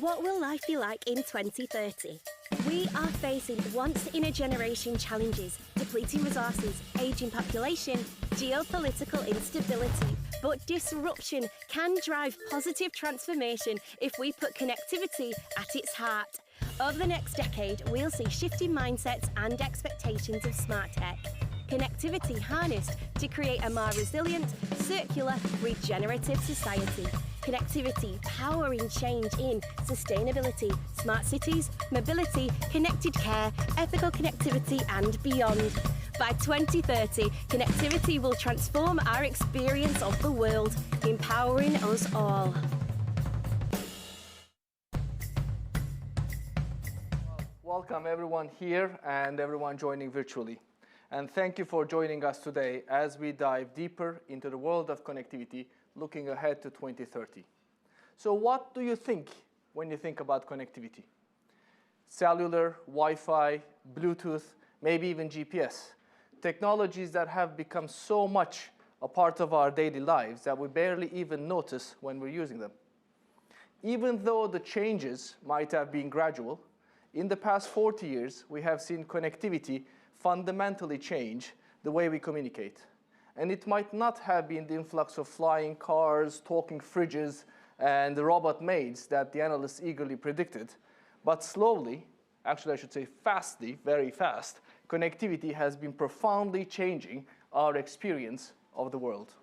What will life be like in 2030? We are facing once-in-a-generation challenges: depleting resources, ageing population, geopolitical instability. But disruption can drive positive transformation if we put connectivity at its heart. Over the next decade, we'll see shifting mindsets and expectations of smart tech. Connectivity harnessed to create a more resilient, circular, regenerative society. Connectivity powering change in sustainability, smart cities, mobility, connected care, ethical connectivity and beyond. By 2030, connectivity will transform our experience of the world, empowering us all. Welcome everyone here and everyone joining virtually. And thank you for joining us today as we dive deeper into the world of connectivity, looking ahead to 2030. So what do you think when you think about connectivity? Cellular, Wi-Fi, Bluetooth, maybe even GPS. Technologies that have become so much a part of our daily lives that we barely even notice when we're using them. Even though the changes might have been gradual, in the past 40 years, we have seen connectivity fundamentally change the way we communicate. And it might not have been the influx of flying cars, talking fridges, and the robot maids that the analysts eagerly predicted, but slowly, actually I should say fastly, very fast, connectivity has been profoundly changing our experience of the world.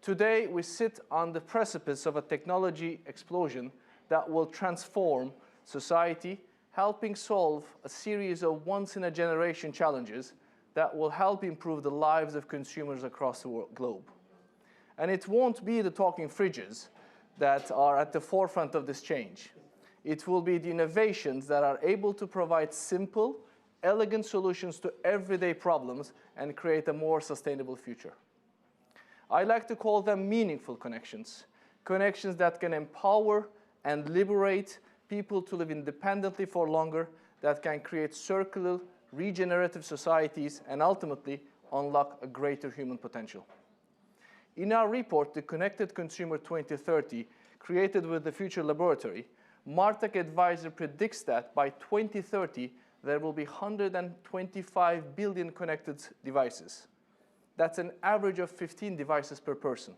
Today, we sit on the precipice of a technology explosion that will transform society, helping solve a series of once-in-a-generation challenges that will help improve the lives of consumers across the globe. And it won't be the talking fridges that are at the forefront of this change. It will be the innovations that are able to provide simple, elegant solutions to everyday problems and create a more sustainable future. I like to call them meaningful connections, connections that can empower and liberate people to live independently for longer, that can create circular, regenerative societies, and ultimately unlock a greater human potential. In our report, The Connected Consumer 2030, created with the Future Laboratory, MarTech Advisor predicts that by 2030, there will be 125 billion connected devices. That's an average of 15 devices per person.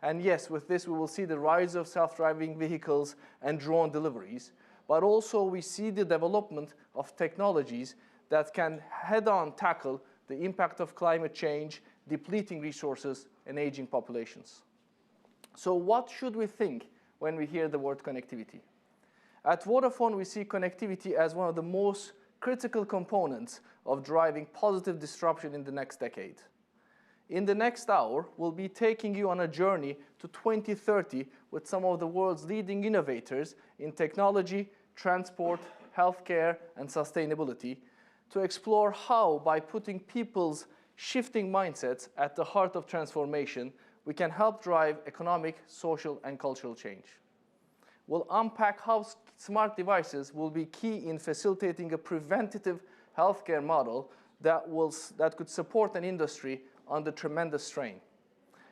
And yes, with this, we will see the rise of self-driving vehicles and drone deliveries, but also we see the development of technologies that can head-on tackle the impact of climate change, depleting resources, and aging populations. So what should we think when we hear the word connectivity? At Vodafone, we see connectivity as one of the most critical components of driving positive disruption in the next decade. In the next hour, we'll be taking you on a journey to 2030 with some of the world's leading innovators in technology, transport, healthcare, and sustainability to explore how, by putting people's shifting mindsets at the heart of transformation, we can help drive economic, social, and cultural change. We'll unpack how smart devices will be key in facilitating a preventative healthcare model that could support an industry under tremendous strain,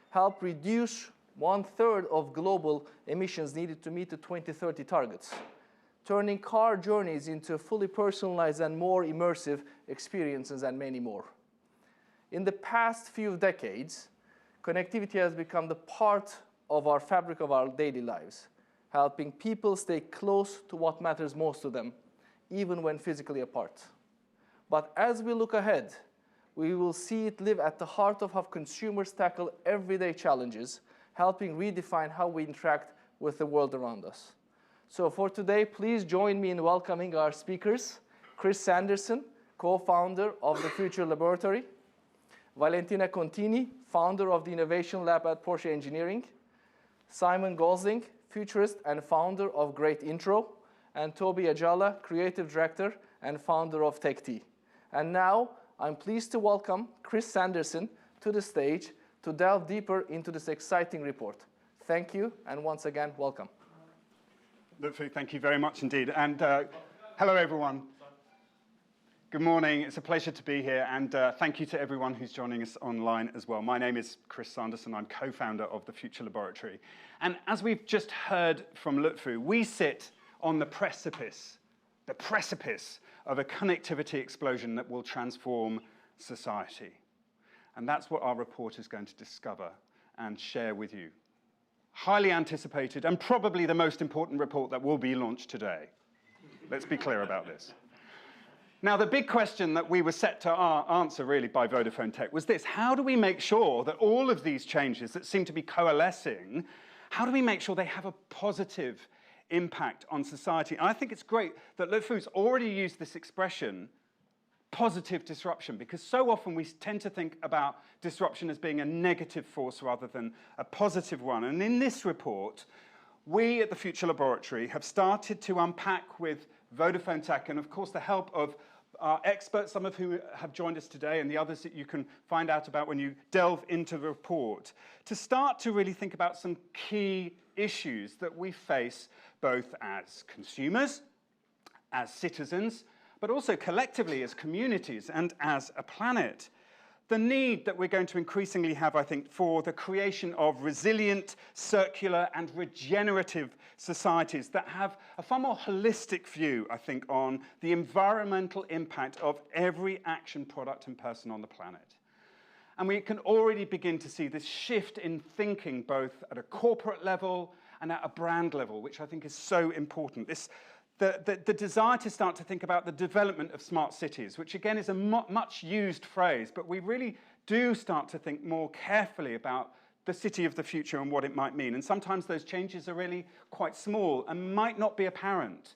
help reduce 1/3 of global emissions needed to meet the 2030 targets, turning car journeys into fully personalized and more immersive experiences, and many more. In the past few decades, connectivity has become the part of our fabric of our daily lives, helping people stay close to what matters most to them, even when physically apart. But as we look ahead, we will see it live at the heart of how consumers tackle everyday challenges, helping redefine how we interact with the world around us. So for today, please join me in welcoming our speakers: Chris Sanderson, co-founder of the Future Laboratory; Valentina Contini, founder of the Innovation Lab at Porsche Engineering; Simon Gosling, futurist and founder of Great Intro; and Toby Ajala, creative director and founder of TechT. And now, I'm pleased to welcome Chris Sanderson to the stage to delve deeper into this exciting report. Thank you, and once again, welcome. Lutfi, thank you very much indeed. And hello, everyone. Good morning. It's a pleasure to be here, and thank you to everyone who's joining us online as well. My name is Chris Sanderson. I'm co-founder of the Future Laboratory. And as we've just heard from Lutfi, we sit on the precipice of a connectivity explosion that will transform society. And that's what our report is going to discover and share with you. Highly anticipated and probably the most important report that will be launched today. Let's be clear about this. Now, the big question that we were set to answer, really, by Vodafone Tech was this: how do we make sure that all of these changes that seem to be coalescing, how do we make sure they have a positive impact on society? And I think it's great that Le Fou's already used this expression, positive disruption, because so often we tend to think about disruption as being a negative force rather than a positive one. And in this report, we at the Future Laboratory have started to unpack with Vodafone Tech, and of course the help of our experts, some of whom have joined us today, and the others that you can find out about when you delve into the report, to start to really think about some key issues that we face both as consumers, as citizens, but also collectively as communities and as a planet. The need that we're going to increasingly have, I think, for the creation of resilient, circular, and regenerative societies that have a far more holistic view, I think, on the environmental impact of every action, product, and person on the planet. And we can already begin to see this shift in thinking, both at a corporate level and at a brand level, which I think is so important. The desire to start to think about the development of smart cities, which again is a much used phrase, but we really do start to think more carefully about the city of the future and what it might mean. And sometimes those changes are really quite small and might not be apparent.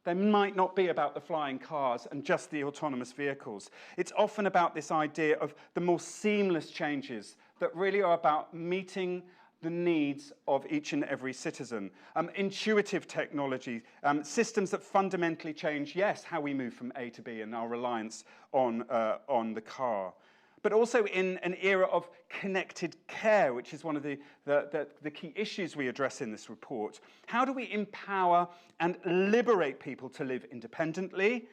They might not be about the flying cars and just the autonomous vehicles. It's often about this idea of the more seamless changes that really are about meeting the needs of each and every citizen. Intuitive technology, systems that fundamentally change, yes, how we move from A to B and our reliance on the car. But also in an era of connected care, which is one of the key issues we address in this report. How do we empower and liberate people to live independently,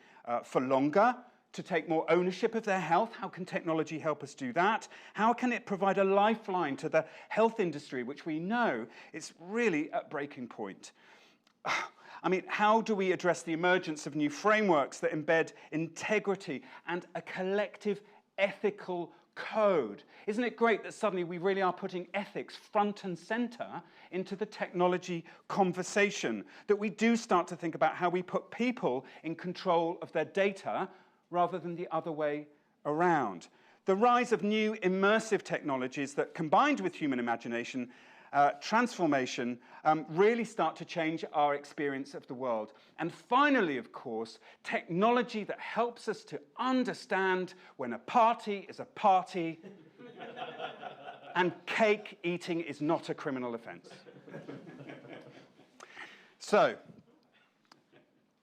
for longer, to take more ownership of their health? How can technology help us do that? How can it provide a lifeline to the health industry, which we know is really at breaking point? I mean, how do we address the emergence of new frameworks that embed integrity and a collective ethical code? Isn't it great that suddenly we really are putting ethics front and center into the technology conversation? That we do start to think about how we put people in control of their data rather than the other way around. The rise of new immersive technologies that, combined with human imagination, transformation, really start to change our experience of the world. And finally, of course, technology that helps us to understand when a party is a party and cake eating is not a criminal offense. So,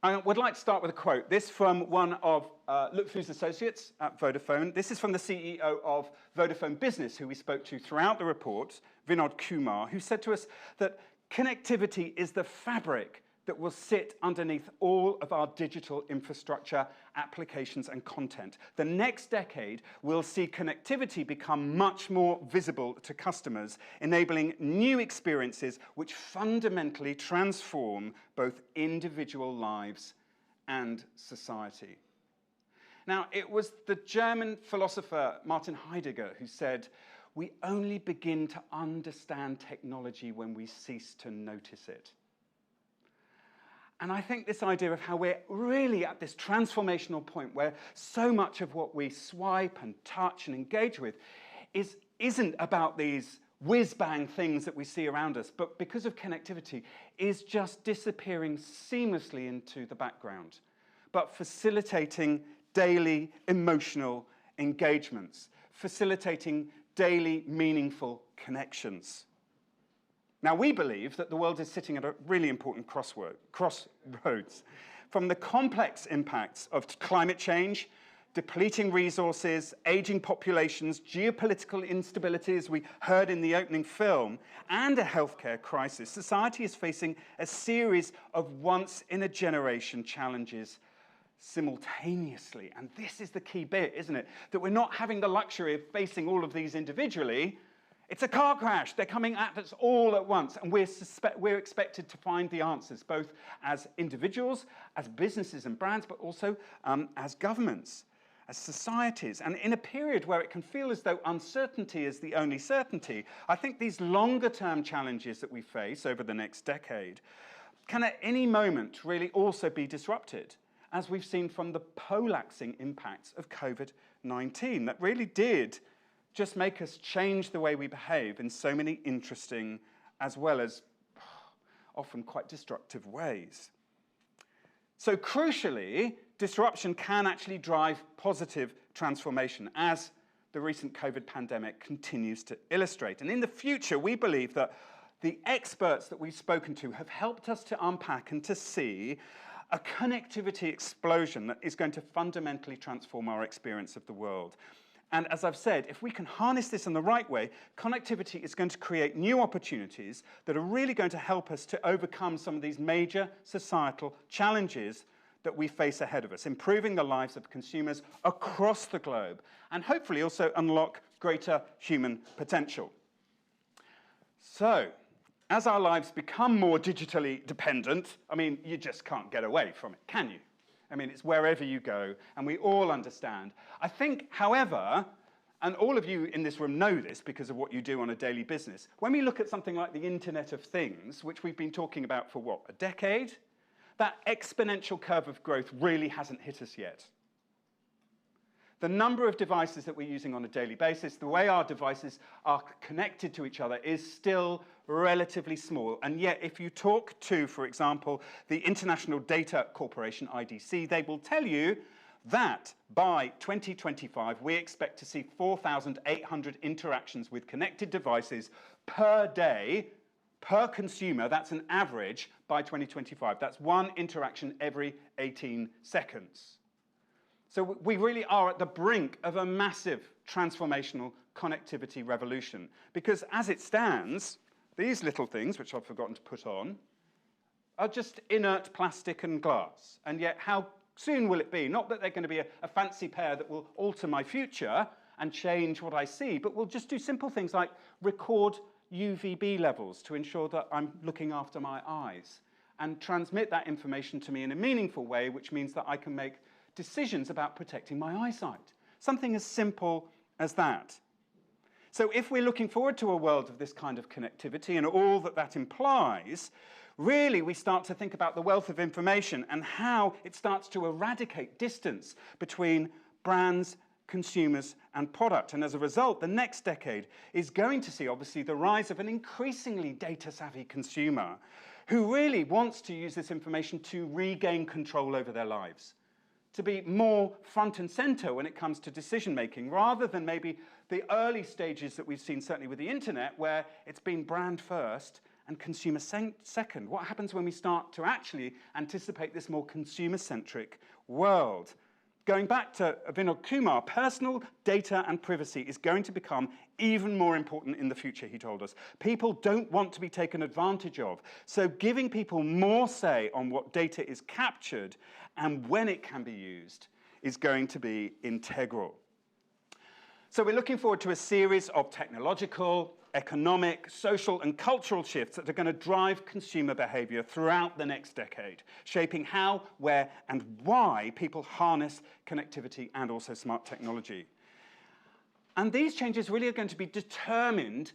I would like to start with a quote. This from one of Le Fou's associates at Vodafone. This is from the CEO of Vodafone Business, who we spoke to throughout the report, Vinod Kumar, who said to us that connectivity is the fabric that will sit underneath all of our digital infrastructure, applications, and content. The next decade will see connectivity become much more visible to customers, enabling new experiences which fundamentally transform both individual lives and society. Now, it was the German philosopher Martin Heidegger who said, "We only begin to understand technology when we cease to notice it." And I think this idea of how we're really at this transformational point where so much of what we swipe and touch and engage with isn't about these whiz-bang things that we see around us, but because of connectivity, is just disappearing seamlessly into the background, but facilitating daily emotional engagements, facilitating daily meaningful connections. Now, we believe that the world is sitting at a really important crossroads. From the complex impacts of climate change, depleting resources, aging populations, geopolitical instability, as we heard in the opening film, and a healthcare crisis, society is facing a series of once-in-a-generation challenges simultaneously. And this is the key bit, isn't it? That we're not having the luxury of facing all of these individually. It's a car crash. They're coming at us all at once, and we're expected to find the answers, both as individuals, as businesses and brands, but also as governments, as societies. And in a period where it can feel as though uncertainty is the only certainty, I think these longer-term challenges that we face over the next decade can at any moment really also be disrupted, as we've seen from the polaxing impacts of COVID-19 that really did just make us change the way we behave in so many interesting as well as often quite destructive ways. So crucially, disruption can actually drive positive transformation, as the recent COVID pandemic continues to illustrate. And in the future, we believe that the experts that we've spoken to have helped us to unpack and to see a connectivity explosion that is going to fundamentally transform our experience of the world. And as I've said, if we can harness this in the right way, connectivity is going to create new opportunities that are really going to help us to overcome some of these major societal challenges that we face ahead of us, improving the lives of consumers across the globe, and hopefully also unlock greater human potential. So, as our lives become more digitally dependent, I mean, you just can't get away from it, can you? I mean, it's wherever you go, and we all understand. I think, however, and all of you in this room know this because of what you do on a daily business, when we look at something like the Internet of Things, which we've been talking about for, what, a decade? That exponential curve of growth really hasn't hit us yet. The number of devices that we're using on a daily basis, the way our devices are connected to each other is still relatively small. And yet, if you talk to, for example, the International Data Corporation, IDC, they will tell you that by 2025, we expect to see 4,800 interactions with connected devices per day, per consumer. That's an average by 2025. That's one interaction every 18 seconds. So we really are at the brink of a massive transformational connectivity revolution, because as it stands, these little things, which I've forgotten to put on, are just inert plastic and glass. And yet how soon will it be? Not that they're going to be a fancy pair that will alter my future and change what I see, but will just do simple things like record UVB levels to ensure that I'm looking after my eyes and transmit that information to me in a meaningful way, which means that I can make decisions about protecting my eyesight. Something as simple as that. So if we're looking forward to a world of this kind of connectivity and all that that implies, really we start to think about the wealth of information and how it starts to eradicate distance between brands, consumers, and product. And as a result, the next decade is going to see, obviously, the rise of an increasingly data-savvy consumer who really wants to use this information to regain control over their lives, to be more front and center when it comes to decision making, rather than maybe the early stages that we've seen, certainly with the internet, where it's been brand first and consumer second. What happens when we start to actually anticipate this more consumer-centric world? Going back to Vinod Kumar, personal data and privacy is going to become even more important in the future, he told us. People don't want to be taken advantage of, so giving people more say on what data is captured and when it can be used is going to be integral. So we're looking forward to a series of technological, economic, social, and cultural shifts that are going to drive consumer behavior throughout the next decade, shaping how, where, and why people harness connectivity and also smart technology. And these changes really are going to be determined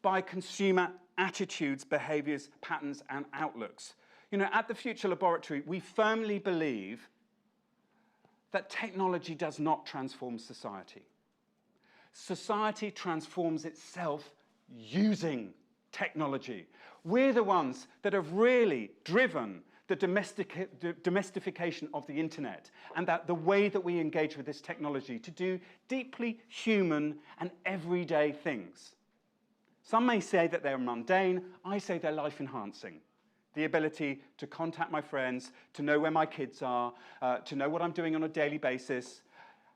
by consumer attitudes, behaviors, patterns, and outlooks. You know, at the Future Laboratory, we firmly believe that technology does not transform society. Society transforms itself using technology. We're the ones that have really driven the domestication of the internet, and that the way that we engage with this technology to do deeply human and everyday things. Some may say that they're mundane, I say they're life-enhancing. The ability to contact my friends, to know where my kids are, to know what I'm doing on a daily basis,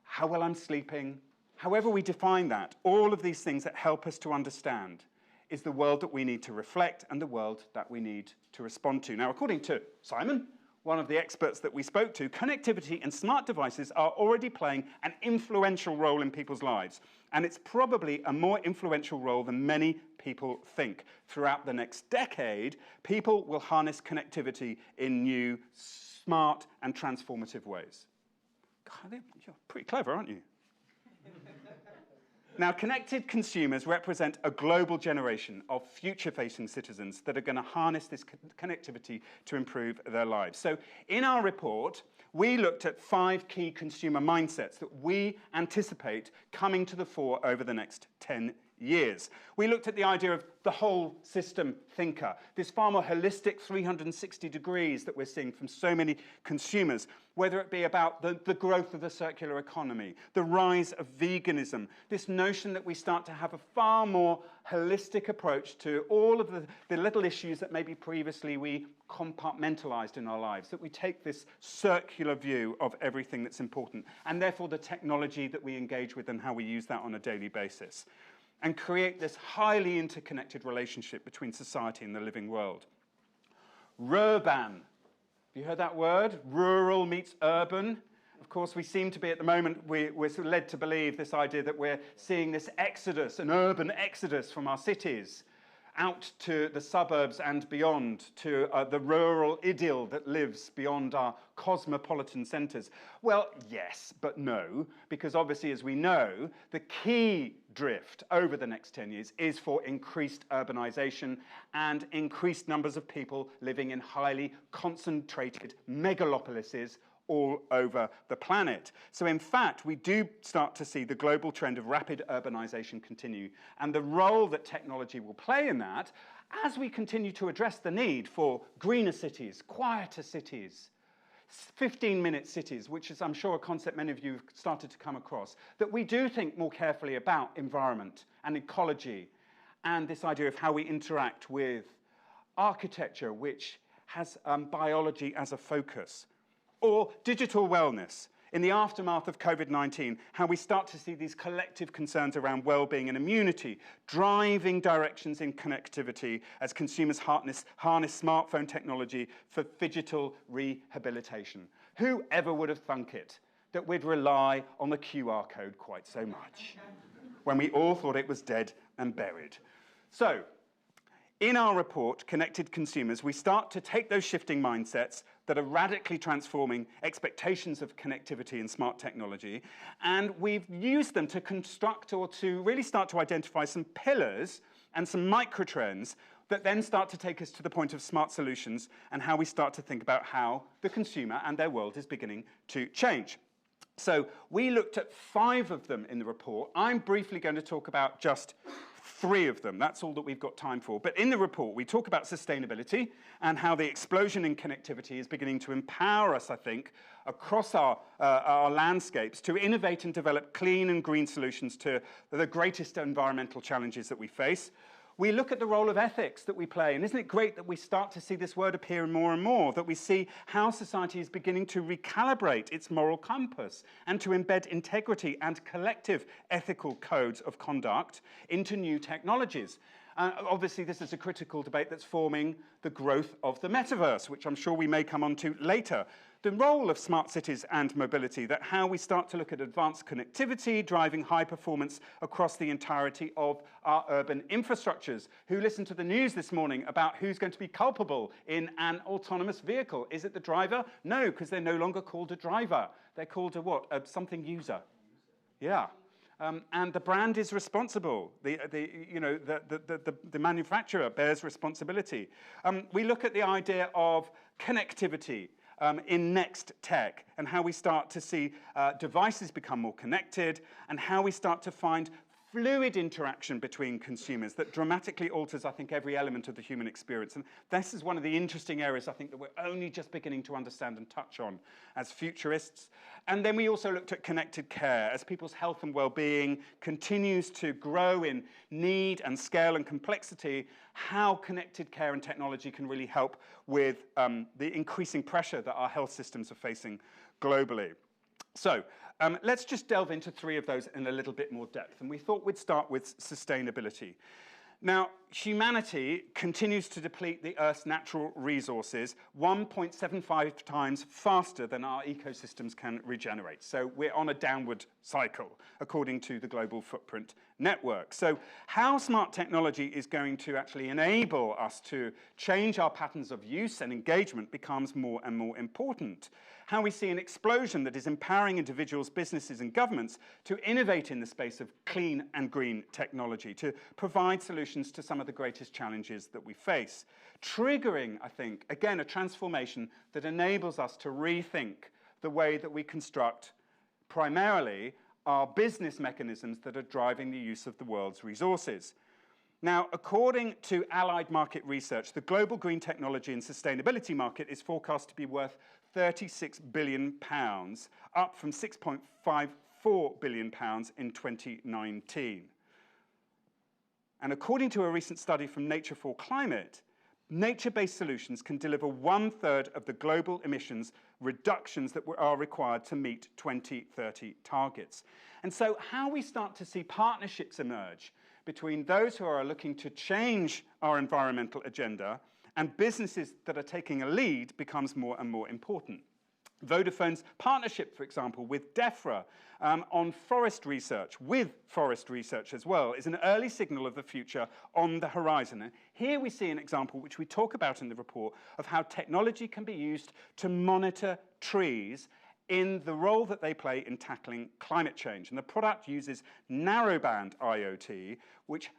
how well I'm sleeping. However we define that, all of these things that help us to understand is the world that we need to reflect and the world that we need to respond to. Now, according to Simon, one of the experts that we spoke to, connectivity and smart devices are already playing an influential role in people's lives. And it's probably a more influential role than many people think. Throughout the next decade, people will harness connectivity in new, smart, and transformative ways. God, you're pretty clever, aren't you? Now, connected consumers represent a global generation of future-facing citizens that are going to harness this connectivity to improve their lives. So in our report, we looked at 5 key consumer mindsets that we anticipate coming to the fore over the next 10 years. We looked at the idea of the whole system thinker, this far more holistic 360 degrees that we're seeing from so many consumers, whether it be about the growth of the circular economy, the rise of veganism, this notion that we start to have a far more holistic approach to all of the little issues that maybe previously we compartmentalized in our lives, that we take this circular view of everything that's important, and therefore the technology that we engage with and how we use that on a daily basis, and create this highly interconnected relationship between society and the living world. Rurban. Have you heard that word? Rural meets urban. Of course, we seem to be at the moment, we're sort of led to believe this idea that we're seeing this exodus, an urban exodus from our cities, out to the suburbs and beyond, to the rural idyll that lives beyond our cosmopolitan centres. Well, yes, but no, because obviously, as we know, the key drift over the next 10 years is for increased urbanisation and increased numbers of people living in highly concentrated megalopolises all over the planet. So in fact, we do start to see the global trend of rapid urbanization continue, and the role that technology will play in that as we continue to address the need for greener cities, quieter cities, 15-minute cities, which is, I'm sure, a concept many of you have started to come across, that we do think more carefully about environment and ecology and this idea of how we interact with architecture, which has biology as a focus. Or digital wellness. In the aftermath of COVID-19, how we start to see these collective concerns around well-being and immunity, driving directions in connectivity as consumers harness smartphone technology for digital rehabilitation. Who ever would have thunk it that we'd rely on the QR code quite so much when we all thought it was dead and buried? So, in our report, Connected Consumers, we start to take those shifting mindsets that are radically transforming expectations of connectivity and smart technology, and we've used them to construct or to really start to identify some pillars and some microtrends that then start to take us to the point of smart solutions and how we start to think about how the consumer and their world is beginning to change. So we looked at 5 of them in the report. I'm briefly going to talk about just 3 of them. That's all that we've got time for. But in the report, we talk about sustainability and how the explosion in connectivity is beginning to empower us, I think, across our landscapes to innovate and develop clean and green solutions to the greatest environmental challenges that we face. We look at the role of ethics that we play, and isn't it great that we start to see this word appear more and more, that we see how society is beginning to recalibrate its moral compass and to embed integrity and collective ethical codes of conduct into new technologies. Obviously, this is a critical debate that's forming the growth of the metaverse, which I'm sure we may come on to later. The role of smart cities and mobility, that how we start to look at advanced connectivity, driving high performance across the entirety of our urban infrastructures. Who listened to the news this morning about who's going to be culpable in an autonomous vehicle? Is it the driver? No, because they're no longer called a driver. They're called a what? A something user. Yeah. And the brand is responsible. The manufacturer bears responsibility. We look at the idea of connectivity in next tech and how we start to see devices become more connected and how we start to find fluid interaction between consumers that dramatically alters, I think, every element of the human experience. And this is one of the interesting areas, I think, that we're only just beginning to understand and touch on as futurists. And then we also looked at connected care as people's health and well-being continues to grow in need and scale and complexity, how connected care and technology can really help with the increasing pressure that our health systems are facing globally. So let's just delve into 3 of those in a little bit more depth. And we thought we'd start with sustainability. Now, humanity continues to deplete the Earth's natural resources 1.75 times faster than our ecosystems can regenerate. So we're on a downward cycle, according to the Global Footprint Network. So how smart technology is going to actually enable us to change our patterns of use and engagement becomes more and more important. How we see an explosion that is empowering individuals, businesses, and governments to innovate in the space of clean and green technology, to provide solutions to some of the greatest challenges that we face. Triggering, I think, again, a transformation that enables us to rethink the way that we construct primarily our business mechanisms that are driving the use of the world's resources. Now, according to Allied Market Research, the global green technology and sustainability market is forecast to be worth £36 billion, up from £6.54 billion in 2019. And according to a recent study from Nature for Climate, nature-based solutions can deliver 1/3 of the global emissions reductions that are required to meet 2030 targets. And so how we start to see partnerships emerge between those who are looking to change our environmental agenda and businesses that are taking a lead becomes more and more important. Vodafone's partnership, for example, with DEFRA on forest research, with forest research as well, is an early signal of the future on the horizon. And here we see an example, which we talk about in the report, of how technology can be used to monitor trees in the role that they play in tackling climate change. And the product uses narrowband IoT, which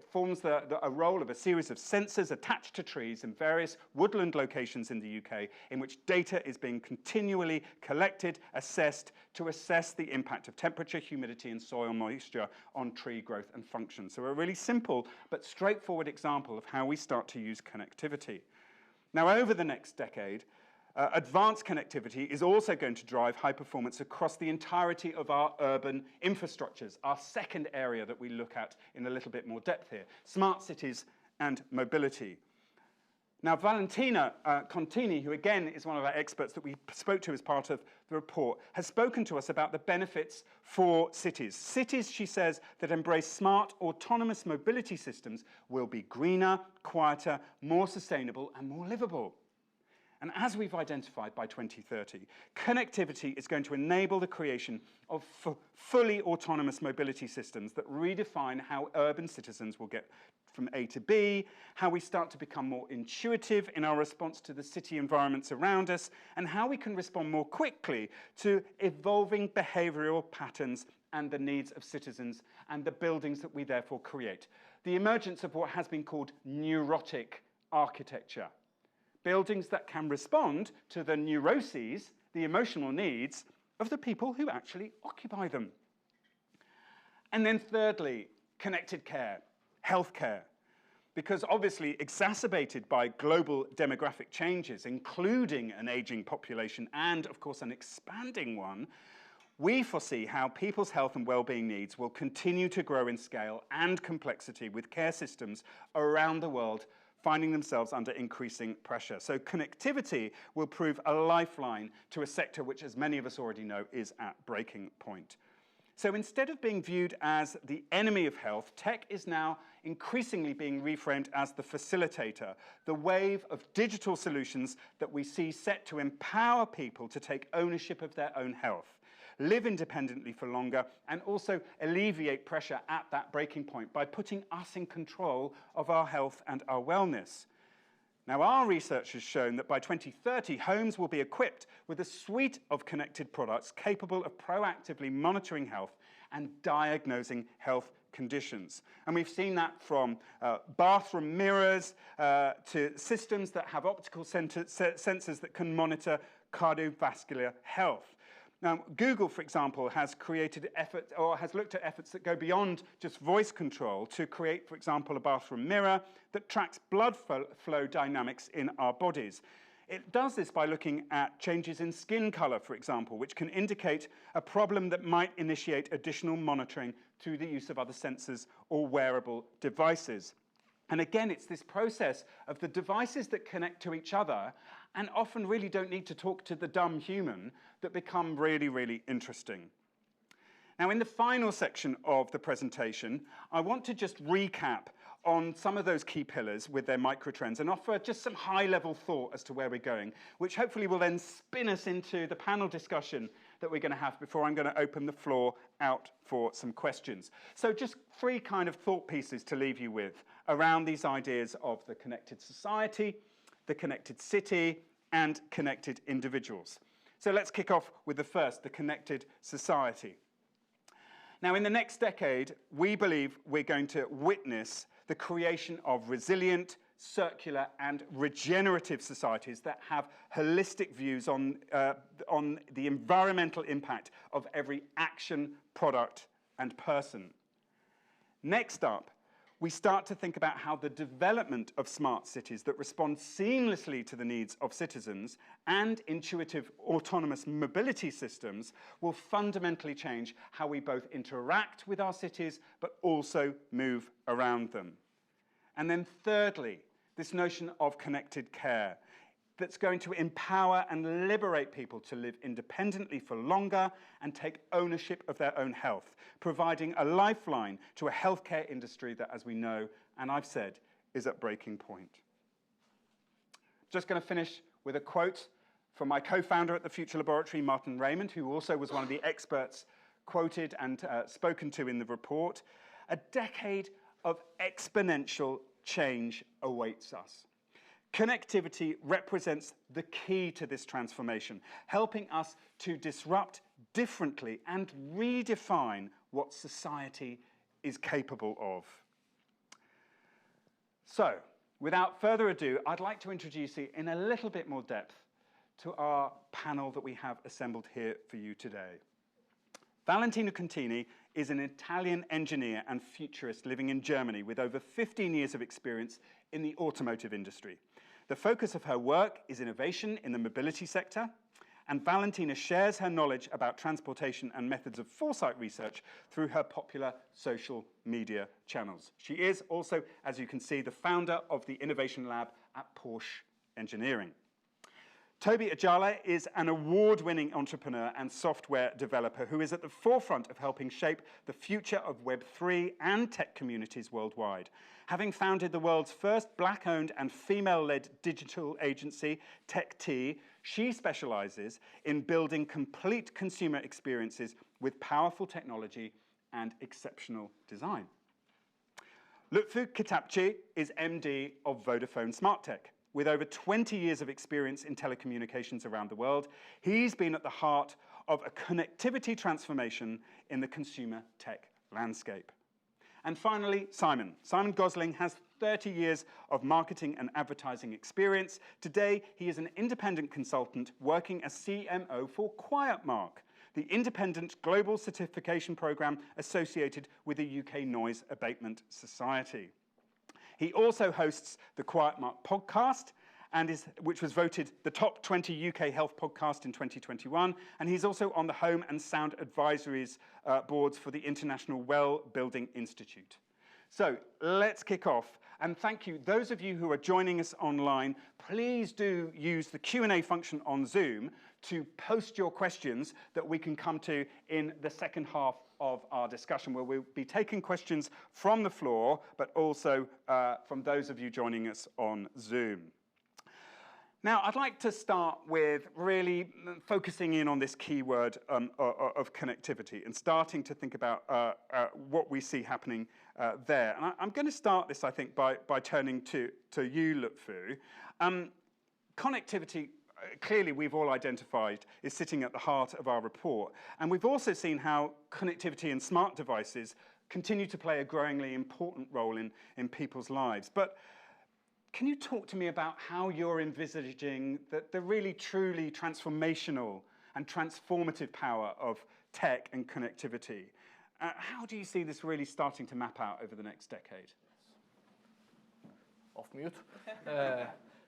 forms a role of a series of sensors attached to trees in various woodland locations in the UK, in which data is being continually collected, assessed, to assess the impact of temperature, humidity, and soil moisture on tree growth and function. So a really simple but straightforward example of how we start to use connectivity. Now, over the next decade, advanced connectivity is also going to drive high performance across the entirety of our urban infrastructures, our second area that we look at in a little bit more depth here, smart cities and mobility. Now, Valentina Contini, who again is one of our experts that we spoke to as part of the report, has spoken to us about the benefits for cities. Cities, she says, that embrace smart, autonomous mobility systems will be greener, quieter, more sustainable, and more livable. And as we've identified by 2030, connectivity is going to enable the creation of fully autonomous mobility systems that redefine how urban citizens will get from A to B, how we start to become more intuitive in our response to the city environments around us, and how we can respond more quickly to evolving behavioral patterns and the needs of citizens and the buildings that we therefore create. The emergence of what has been called neurotic architecture. Buildings that can respond to the neuroses, the emotional needs, of the people who actually occupy them. And then thirdly, connected care, healthcare. Because obviously exacerbated by global demographic changes, including an aging population and, of course, an expanding one, we foresee how people's health and well-being needs will continue to grow in scale and complexity, with care systems around the world finding themselves under increasing pressure. So connectivity will prove a lifeline to a sector which, as many of us already know, is at breaking point. So instead of being viewed as the enemy of health, tech is now increasingly being reframed as the facilitator, the wave of digital solutions that we see set to empower people to take ownership of their own health, live independently for longer, and also alleviate pressure at that breaking point by putting us in control of our health and our wellness. Now, our research has shown that by 2030, homes will be equipped with a suite of connected products capable of proactively monitoring health and diagnosing health conditions. And we've seen that from bathroom mirrors to systems that have optical sensors that can monitor cardiovascular health. Now, Google, for example, has looked at efforts that go beyond just voice control to create, for example, a bathroom mirror that tracks blood flow dynamics in our bodies. It does this by looking at changes in skin color, for example, which can indicate a problem that might initiate additional monitoring through the use of other sensors or wearable devices. And again, it's this process of the devices that connect to each other and often really don't need to talk to the dumb human that become really, really interesting. Now, in the final section of the presentation, I want to just recap on some of those key pillars with their microtrends and offer just some high-level thought as to where we're going, which hopefully will then spin us into the panel discussion that we're going to have before I'm going to open the floor out for some questions. So just 3 kind of thought pieces to leave you with around these ideas of the connected society, the connected city, and connected individuals. So let's kick off with the first, the connected society. Now, in the next decade, we believe we're going to witness the creation of resilient, circular, and regenerative societies that have holistic views on the environmental impact of every action, product, and person. Next up, we start to think about how the development of smart cities that respond seamlessly to the needs of citizens and intuitive autonomous mobility systems will fundamentally change how we both interact with our cities but also move around them. And then thirdly, this notion of connected care that's going to empower and liberate people to live independently for longer and take ownership of their own health, providing a lifeline to a healthcare industry that, as we know, and I've said, is at breaking point. Just going to finish with a quote from my co-founder at the Future Laboratory, Martin Raymond, who also was one of the experts quoted and spoken to in the report. A decade of exponential change awaits us. Connectivity represents the key to this transformation, helping us to disrupt differently and redefine what society is capable of. So, without further ado, I'd like to introduce you in a little bit more depth to our panel that we have assembled here for you today. Valentino Contini is an Italian engineer and futurist living in Germany with over 15 years of experience in the automotive industry. The focus of her work is innovation in the mobility sector, and Valentina shares her knowledge about transportation and methods of foresight research through her popular social media channels. She is also, as you can see, the founder of the Innovation Lab at Porsche Engineering. Toby Ajala is an award-winning entrepreneur and software developer who is at the forefront of helping shape the future of Web3 and tech communities worldwide. Having founded the world's first black-owned and female-led digital agency, TechT, she specializes in building complete consumer experiences with powerful technology and exceptional design. Lutfu Kitapchi is MD of Vodafone Smart Tech. With over 20 years of experience in telecommunications around the world, he's been at the heart of a connectivity transformation in the consumer tech landscape. And finally, Simon. Simon Gosling has 30 years of marketing and advertising experience. Today, he is an independent consultant working as CMO for QuietMark, the independent global certification program associated with the UK Noise Abatement Society. He also hosts the QuietMark podcast, which was voted the top 20 UK health podcast in 2021, and he's also on the Home and Sound Advisories boards for the International Well Building Institute. So let's kick off, and thank you. Those of you who are joining us online, please do use the Q&A function on Zoom to post your questions that we can come to in the second half of our discussion, where we'll be taking questions from the floor, but also from those of you joining us on Zoom. Now, I'd like to start with really focusing in on this keyword of connectivity and starting to think about what we see happening there. And I'm going to start this, I think, by turning to you, Lutfu. Connectivity, clearly we've all identified, is sitting at the heart of our report. And we've also seen how connectivity and smart devices continue to play a growingly important role in people's lives. But can you talk to me about how you're envisaging the really truly transformational and transformative power of tech and connectivity? How do you see this really starting to map out over the next decade? Off mute.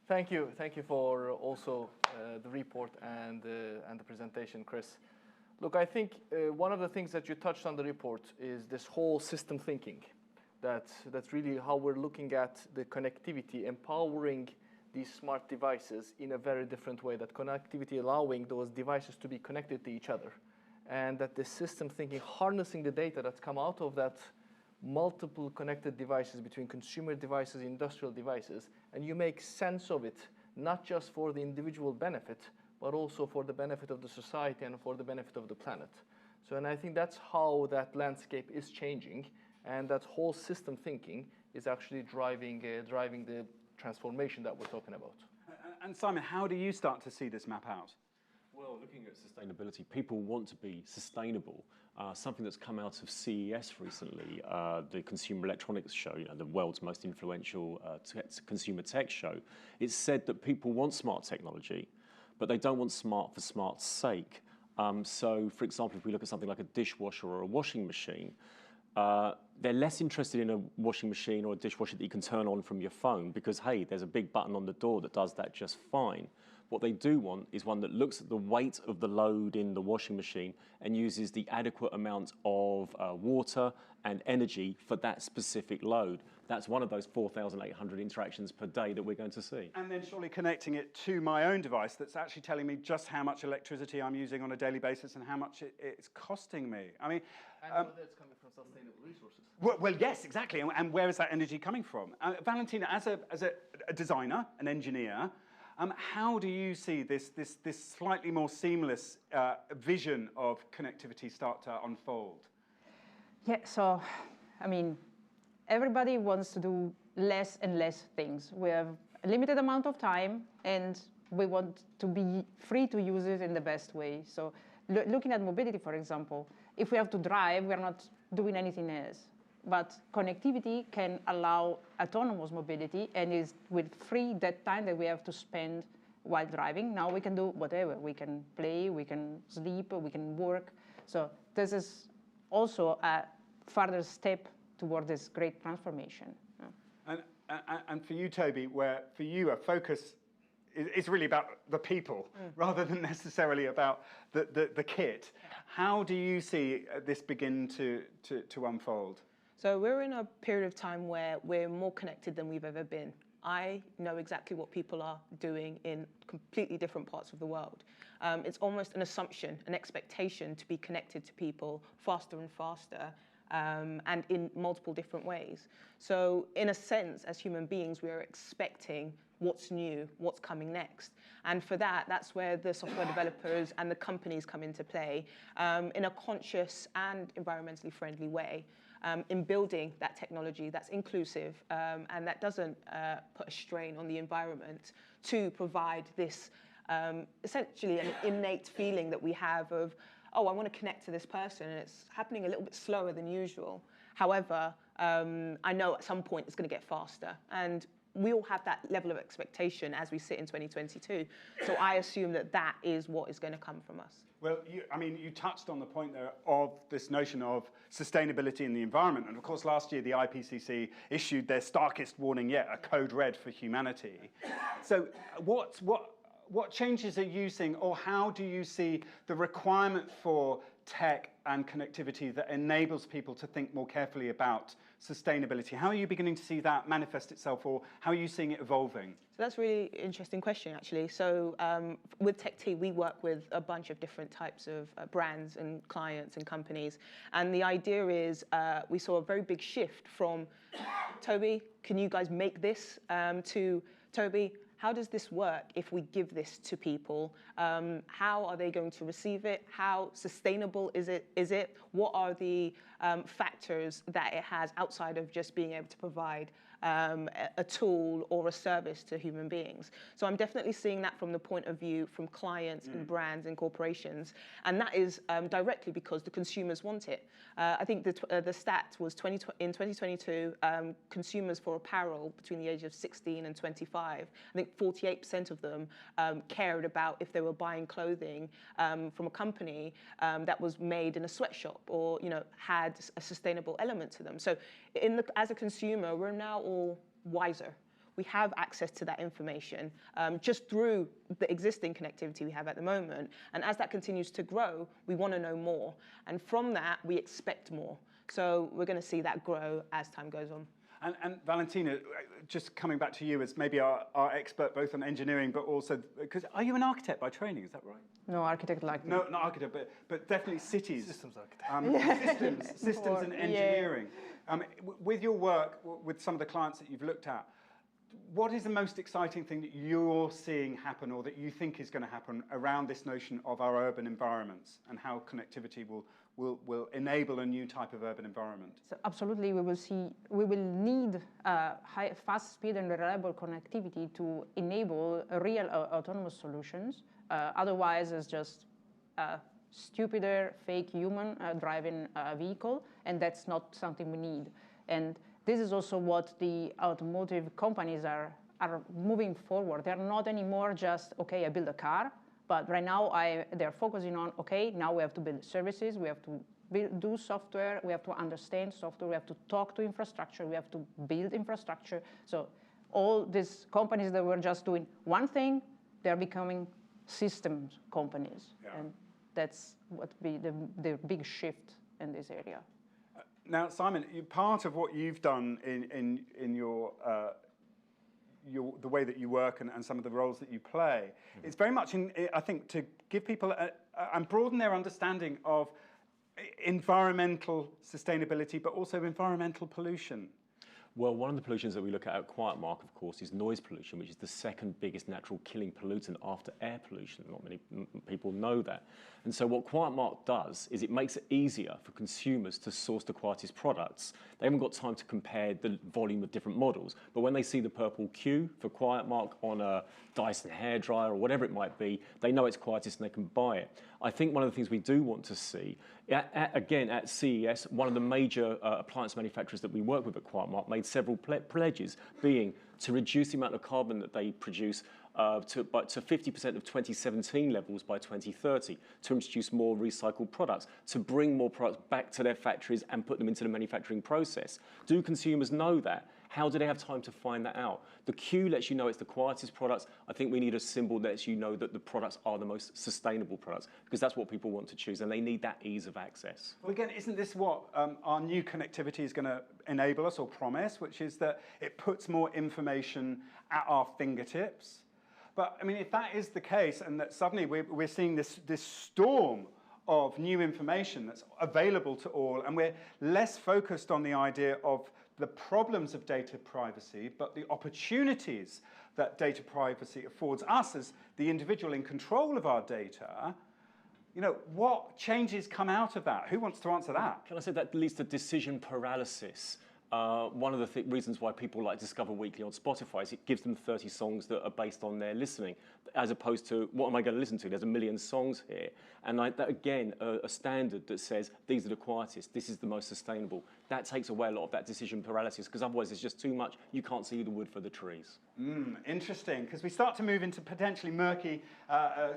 Thank you for also the report and the presentation, Chris. Look, I think one of the things that you touched on the report is this whole system thinking. That's really how we're looking at the connectivity, empowering these smart devices in a very different way, that connectivity allowing those devices to be connected to each other, and that the system thinking, harnessing the data that's come out of that multiple connected devices between consumer devices, industrial devices, and you make sense of it, not just for the individual benefit, but also for the benefit of the society and for the benefit of the planet. So, and I think that's how that landscape is changing, and that whole system thinking is actually driving the transformation that we're talking about. And Simon, how do you start to see this map out? Well, looking at sustainability, people want to be sustainable. Something that's come out of CES recently, the Consumer Electronics Show, the world's most influential consumer tech show, it said that people want smart technology, but they don't want smart for smart's sake. So, for example, if we look at something like a dishwasher or a washing machine, they're less interested in a washing machine or a dishwasher that you can turn on from your phone because, hey, there's a big button on the door that does that just fine. What they do want is one that looks at the weight of the load in the washing machine and uses the adequate amount of water and energy for that specific load. That's one of those 4,800 interactions per day that we're going to see. And then surely connecting it to my own device that's actually telling me just how much electricity I'm using on a daily basis and how much it's costing me. I mean, and whether it's coming from sustainable resources. Well, yes, exactly. And where is that energy coming from? Valentina, as a designer, an engineer, how do you see this slightly more seamless vision of connectivity start to unfold? Yeah, so, I mean, everybody wants to do less and less things. We have a limited amount of time, and we want to be free to use it in the best way. So, looking at mobility, for example, if we have to drive, we're not doing anything else. But connectivity can allow autonomous mobility, and is with free that time that we have to spend while driving. Now we can do whatever. We can play, we can sleep, we can work. So this is also a further step toward this great transformation. And for you, Toby, where for you a focus is really about the people rather than necessarily about the kit. How do you see this begin to unfold? So we're in a period of time where we're more connected than we've ever been. I know exactly what people are doing in completely different parts of the world. It's almost an assumption, an expectation to be connected to people faster and faster, and in multiple different ways. So in a sense, as human beings, we are expecting what's new, what's coming next. And for that, that's where the software developers and the companies come into play in a conscious and environmentally friendly way. In building that technology that's inclusive and that doesn't put a strain on the environment to provide this essentially an innate feeling that we have of, oh, I want to connect to this person, and it's happening a little bit slower than usual. However, I know at some point it's going to get faster, and we all have that level of expectation as we sit in 2022. So I assume that that is what is going to come from us. Well, you touched on the point there of this notion of sustainability in the environment. And of course, last year, the IPCC issued their starkest warning yet, a code red for humanity. So what changes are you seeing, or how do you see the requirement for tech and connectivity that enables people to think more carefully about sustainability? How are you beginning to see that manifest itself, or how are you seeing it evolving? So that's a really interesting question, actually. So with TechT, we work with a bunch of different types of brands and clients and companies. And the idea is we saw a very big shift from, Toby, can you guys make this? To, Toby, how does this work if we give this to people? How are they going to receive it? How sustainable is it? What are the factors that it has outside of just being able to provide a tool or a service to human beings? So I'm definitely seeing that from the point of view from clients and brands and corporations. And that is directly because the consumers want it. I think the stat was in 2022, consumers for apparel between the age of 16 and 25, I think 48% of them cared about if they were buying clothing from a company that was made in a sweatshop or had a sustainable element to them. So as a consumer, we're now all wiser. We have access to that information just through the existing connectivity we have at the moment. And as that continues to grow, we want to know more. And from that, we expect more. So we're going to see that grow as time goes on. And Valentina, just coming back to you as maybe our expert both on engineering, but also, because are you an architect by training, is that right? No architect like me. No, not architect, but definitely cities. Systems architect. Systems and engineering. With your work, with some of the clients that you've looked at, what is the most exciting thing that you're seeing happen or that you think is going to happen around this notion of our urban environments and how connectivity will enable a new type of urban environment? So absolutely, we will need fast speed and reliable connectivity to enable real autonomous solutions. Otherwise, it's just a stupider, fake human driving a vehicle, and that's not something we need. And this is also what the automotive companies are moving forward. They're not anymore just, okay, I build a car, but right now they're focusing on, okay, now we have to build services, we have to do software, we have to understand software, we have to talk to infrastructure, we have to build infrastructure. So all these companies that were just doing one thing, they're becoming systems companies. Yeah. And that's what be the big shift in this area. Now, Simon, part of what you've done in your the way that you work and some of the roles that you play, is very much, I think, to give people and broaden their understanding of environmental sustainability, but also environmental pollution. Well, one of the pollutions that we look at QuietMark, of course, is noise pollution, which is the second biggest natural killing pollutant after air pollution. Not many people know that. And so what QuietMark does is it makes it easier for consumers to source the quietest products. They haven't got time to compare the volume of different models, but when they see the purple Q for QuietMark on a Dyson hairdryer or whatever it might be, they know it's quietest and they can buy it. I think one of the things we do want to see, again, at CES, one of the major appliance manufacturers that we work with at QuietMark made several pledges, being to reduce the amount of carbon that they produce to 50% of 2017 levels by 2030, to introduce more recycled products, to bring more products back to their factories and put them into the manufacturing process. Do consumers know that? How do they have time to find that out? The Q lets you know it's the quietest products. I think we need a symbol that lets you know that the products are the most sustainable products, because that's what people want to choose, and they need that ease of access. Well, again, isn't this what our new connectivity is going to enable us or promise, which is that it puts more information at our fingertips? But, I mean, if that is the case, and that suddenly we're seeing this storm of new information that's available to all, and we're less focused on the idea of the problems of data privacy, but the opportunities that data privacy affords us as the individual in control of our data, you know, what changes come out of that? Who wants to answer that? Can I say that leads to decision paralysis? One of the reasons why people like Discover Weekly on Spotify is it gives them 30 songs that are based on their listening, as opposed to, what am I going to listen to? There's a million songs here. And that, again, a standard that says, these are the quietest, this is the most sustainable. That takes away a lot of that decision paralysis, because otherwise there's just too much, you can't see the wood for the trees. Interesting, because we start to move into potentially murky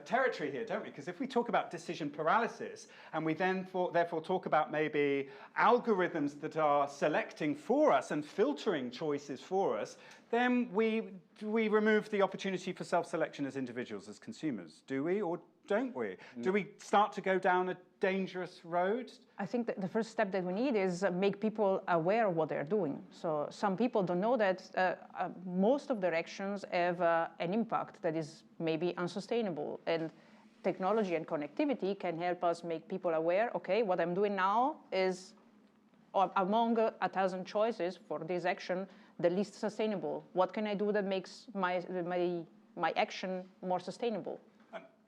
territory here, don't we? Because if we talk about decision paralysis, and we then therefore talk about maybe algorithms that are selecting for us and filtering choices for us, then we remove the opportunity for self-selection as individuals, as consumers. Do we, or don't we? Do we start to go down a dangerous road? I think that the first step that we need is make people aware of what they're doing. So some people don't know that most of their actions have an impact that is maybe unsustainable. And technology and connectivity can help us make people aware, okay, what I'm doing now is among 1,000 choices for this action, the least sustainable. What can I do that makes my action more sustainable?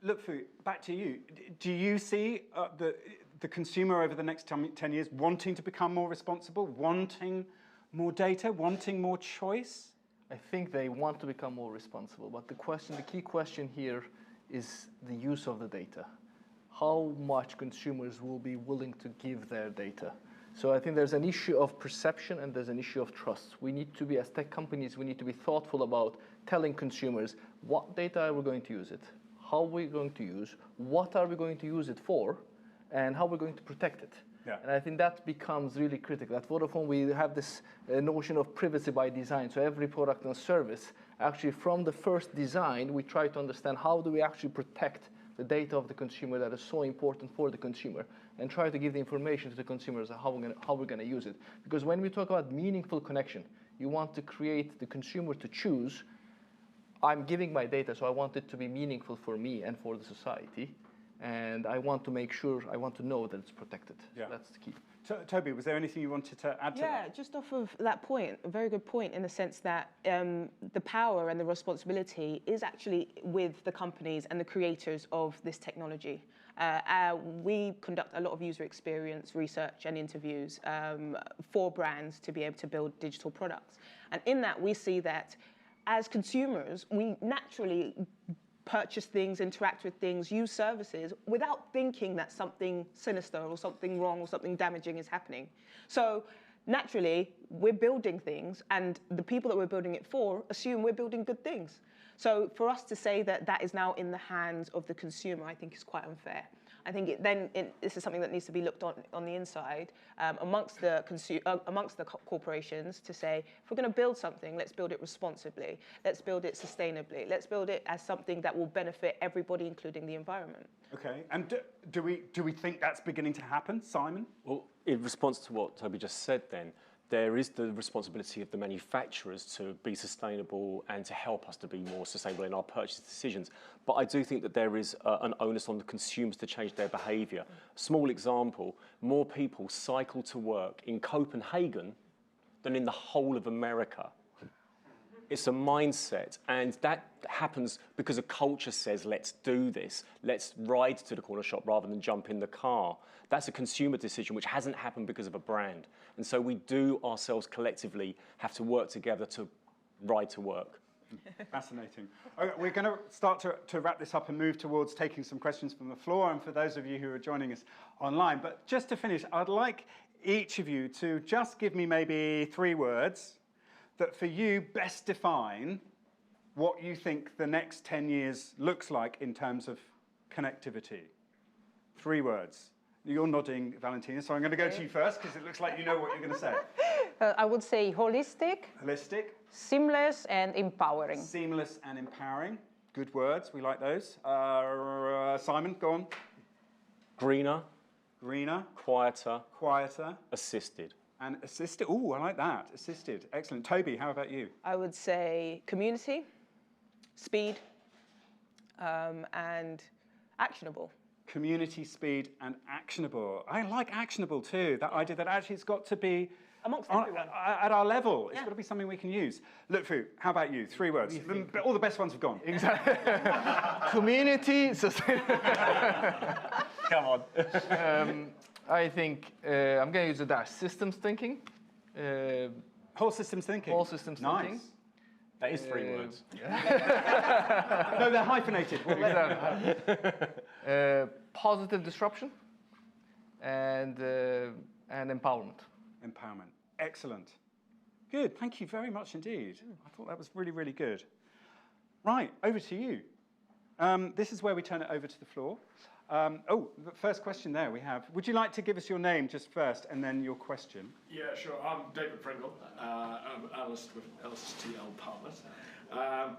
Lutfi, back to you. Do you see the consumer over the next 10 years wanting to become more responsible, wanting more data, wanting more choice? I think they want to become more responsible, but the key question here is the use of the data. How much consumers will be willing to give their data? So I think there's an issue of perception and there's an issue of trust. We need to be, as tech companies, we need to be thoughtful about telling consumers what data are we going to use it, how we're going to use, what are we going to use it for, and how we're going to protect it. Yeah. And I think that becomes really critical. At Vodafone, we have this notion of privacy by design. So every product and service, actually from the first design, we try to understand how do we actually protect the data of the consumer that is so important for the consumer, and try to give the information to the consumers on how we're going to use it. Because when we talk about meaningful connection, You want to create the consumer to choose, I'm giving my data, so I want it to be meaningful for me and for the society. And I want to make sure, I want to know that it's protected. Yeah. That's the key. Toby, was there anything you wanted to add to that? Yeah, just off of that point, a very good point in the sense that the power and the responsibility is actually with the companies and the creators of this technology. We conduct a lot of user experience research and interviews for brands to be able to build digital products. And in that, we see that as consumers, we naturally purchase things, interact with things, use services without thinking that something sinister or something wrong or something damaging is happening. So naturally, we're building things, and the people that we're building it for assume we're building good things. So for us to say that that is now in the hands of the consumer, I think is quite unfair. I think this is something that needs to be looked on the inside amongst the corporations to say, if we're going to build something, let's build it responsibly, let's build it sustainably, let's build it as something that will benefit everybody, including the environment. Okay, and do we think that's beginning to happen, Simon? Well, in response to what Toby just said then, there is the responsibility of the manufacturers to be sustainable and to help us to be more sustainable in our purchase decisions. But I do think that there is an onus on the consumers to change their behaviour. Small example, more people cycle to work in Copenhagen than in the whole of America. It's a mindset, and that happens because a culture says, let's do this. Let's ride to the corner shop rather than jump in the car. That's a consumer decision which hasn't happened because of a brand. And so we do ourselves collectively have to work together to ride to work. Fascinating. Okay, we're going to start to wrap this up and move towards taking some questions from the floor and for those of you who are joining us online. But just to finish, I'd like each of you to just give me maybe 3 words that for you best define what you think the next 10 years looks like in terms of connectivity. 3 words. You're nodding, Valentina, so I'm going to go to you first because it looks like you know what you're going to say. I would say holistic, Holistic. seamless, and empowering. Seamless and empowering. Good words, we like those. Simon, go on. Greener. Greener. Quieter. Quieter. Assisted. And assisted. Oh, I like that. Assisted. Excellent. Toby, how about you? I would say community, speed, and actionable. Community, speed, and actionable. I like actionable too. That idea that actually it's got to be Amongst everyone. at our level. It's got to be something we can use. Lutfu, how about you? 3 words. All the best ones have gone. Exactly. Community, Come on. I think I'm going to use the dash. Systems thinking. Whole systems thinking. Whole systems thinking. Nice. That is 3 words. No, they're hyphenated. Positive disruption and empowerment. Empowerment. Excellent. Good. Thank you very much indeed. I thought that was really, really good. Right, over to you. This is where we turn it over to the floor. The first question there we have. Would you like to give us your name just first and then your question? Yeah, sure. I'm David Pringle. I'm an analyst with LSTL Partners. I'm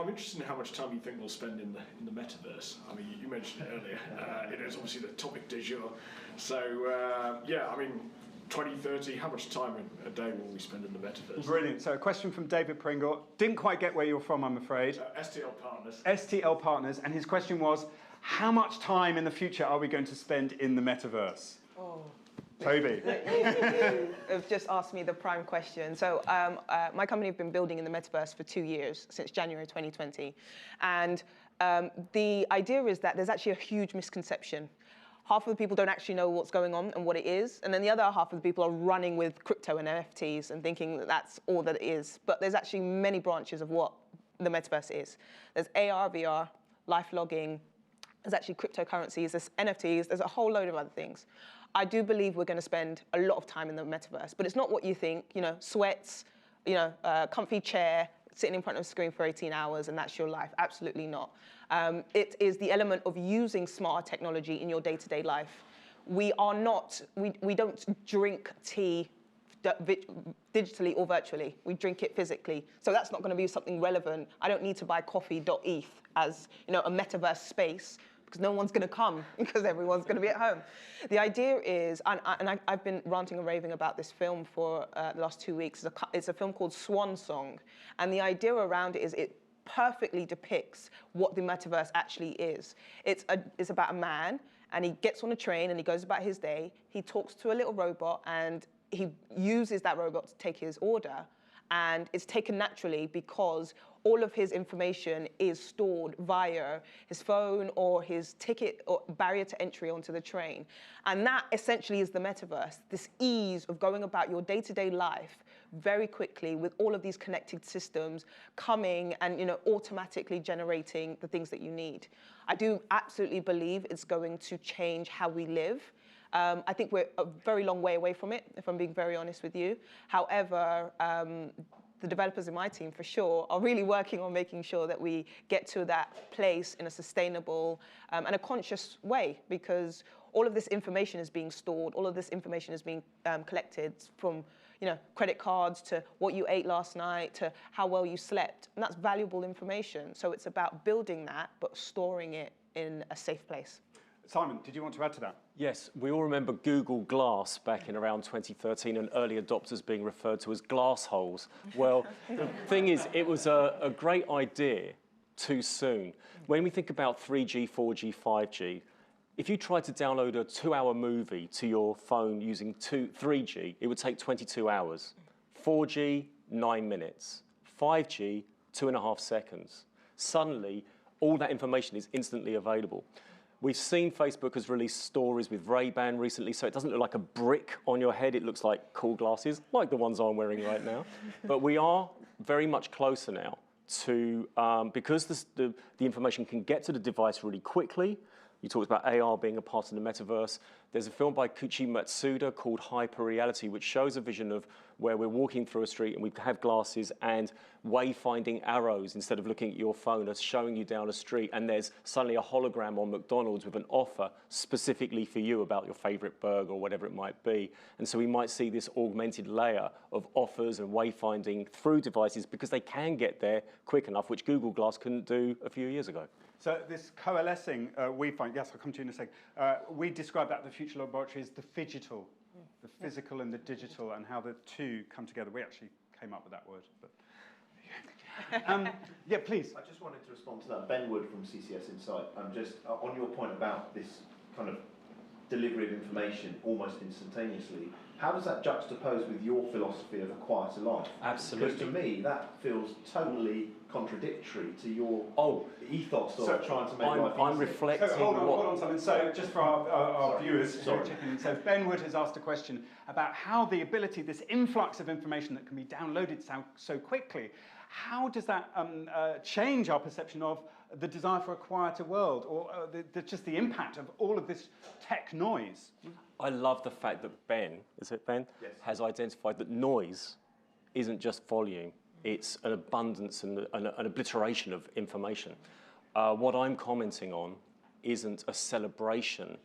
interested in how much time you think we'll spend in the metaverse. I mean, you mentioned it earlier. It is obviously the topic du jour. So, 2030, how much time a day will we spend in the metaverse? Brilliant. So a question from David Pringle. Didn't quite get where you're from, I'm afraid. STL Partners. STL Partners. And his question was, how much time in the future are we going to spend in the metaverse? Oh. Toby. You have just asked me the prime question. So my company have been building in the metaverse for 2 years, since January 2020. And the idea is that there's actually a huge misconception. Half of the people don't actually know what's going on and what it is. And then the other half of the people are running with crypto and NFTs and thinking that that's all that it is. But there's actually many branches of what the metaverse is. There's AR, VR, life logging. There's actually cryptocurrencies, there's NFTs, there's a whole load of other things. I do believe we're going to spend a lot of time in the metaverse, but it's not what you think, sweats, comfy chair, sitting in front of a screen for 18 hours and that's your life. Absolutely not. It is the element of using smart technology in your day-to-day life. We don't drink tea digitally or virtually. We drink it physically. So that's not going to be something relevant. I don't need to buy coffee.eth as a metaverse space, because no one's going to come because everyone's going to be at home. The idea is, and I've been ranting and raving about this film for the last 2 weeks. It's a film called Swan Song. And the idea around it is it perfectly depicts what the metaverse actually is. It's about a man, and he gets on a train and he goes about his day. He talks to a little robot and he uses that robot to take his order. And it's taken naturally because all of his information is stored via his phone or his ticket or barrier to entry onto the train. And that essentially is the metaverse, this ease of going about your day-to-day life very quickly with all of these connected systems coming and automatically generating the things that you need. I do absolutely believe it's going to change how we live. I think we're a very long way away from it, if I'm being very honest with you. However, the developers in my team, for sure, are really working on making sure that we get to that place in a sustainable and a conscious way, because all of this information is being stored, all of this information is being collected from credit cards to what you ate last night to how well you slept. And that's valuable information. So it's about building that, but storing it in a safe place. Simon, did you want to add to that? Yes, we all remember Google Glass back in around 2013 and early adopters being referred to as glass holes. Well, the thing is, it was a great idea too soon. When we think about 3G, 4G, 5G, if you tried to download a 2-hour movie to your phone using 3G, it would take 22 hours. 4G, 9 minutes. 5G, 2.5 seconds. Suddenly, all that information is instantly available. We've seen Facebook has released stories with Ray-Ban recently, so it doesn't look like a brick on your head. It looks like cool glasses, like the ones I'm wearing right now. But we are very much closer now to, because the information can get to the device really quickly. You talked about AR being a part of the metaverse. There's a film by Kuchi Matsuda called Hyperreality, which shows a vision of where we're walking through a street and we have glasses and wayfinding arrows instead of looking at your phone are showing you down a street, and there's suddenly a hologram on McDonald's with an offer specifically for you about your favorite burger or whatever it might be. And so we might see this augmented layer of offers and wayfinding through devices because they can get there quick enough, which Google Glass couldn't do a few years ago. So this coalescing, we find, yes, I'll come to you in a second. We describe that the future laboratory as the phygital, the physical and the digital, and how the two come together. We actually came up with that word. But yeah, please. I just wanted to respond to that. Ben Wood from CCS Insight. Just on your point about this kind of delivery of information almost instantaneously, how does that juxtapose with your philosophy of a quieter life? Absolutely. Because to me, that feels totally contradictory to your ethos of trying to make life easier. I'm reflecting. So hold on, Simon. So just for our viewers who are checking in, so Ben Wood has asked a question about how the ability, this influx of information that can be downloaded so quickly, how does that change our perception of the desire for a quieter world, or just the impact of all of this tech noise? I love the fact that Ben, is it Ben, yes, has identified that noise isn't just volume, it's an abundance and an obliteration of information. What I'm commenting on isn't a celebration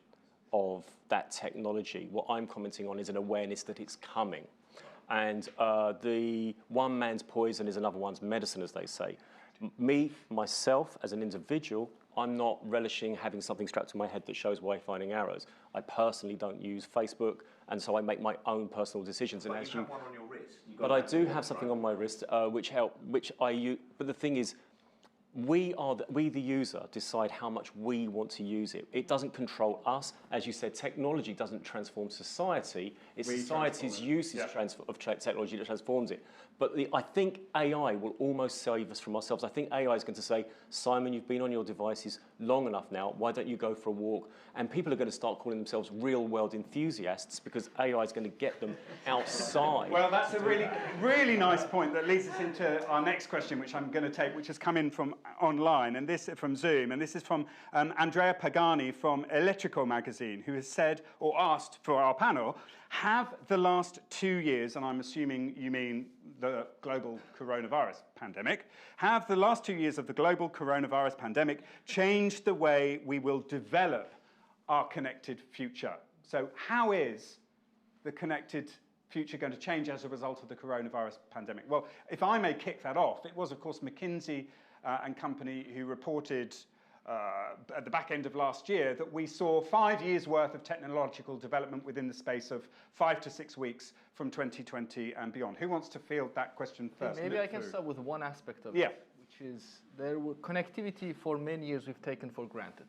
of that technology. What I'm commenting on is an awareness that it's coming. And the one man's poison is another one's medicine, as they say. Myself, as an individual, I'm not relishing having something strapped to my head that shows wayfinding arrows. I personally don't use Facebook, and so I make my own personal decisions. But and you have one on your wrist. But I do have something on my wrist, which I use. But the thing is, we, the user, decide how much we want to use it. It doesn't control us. As you said, technology doesn't transform society. It's society's usage of technology that transforms it. But I think AI will almost save us from ourselves. I think AI is going to say, Simon, you've been on your devices long enough now. Why don't you go for a walk? And people are going to start calling themselves real-world enthusiasts because AI is going to get them outside. Well, that's a really, really nice point that leads us into our next question, which I'm going to take, which has come in from online, and this from Zoom, and this is from Andrea Pagani from Electrico magazine, who has said, or asked for our panel, have the last 2 years, and I'm assuming you mean the global coronavirus pandemic, have the last 2 years of the global coronavirus pandemic changed the way we will develop our connected future? So how is the connected future going to change as a result of the coronavirus pandemic? Well, if I may kick that off, it was, of course, McKinsey and company who reported at the back end of last year that we saw 5 years' worth of technological development within the space of 5 to 6 weeks from 2020 and beyond. Who wants to field that question first? Maybe I can start with one aspect of Yeah. it, which is connectivity for many years we've taken for granted.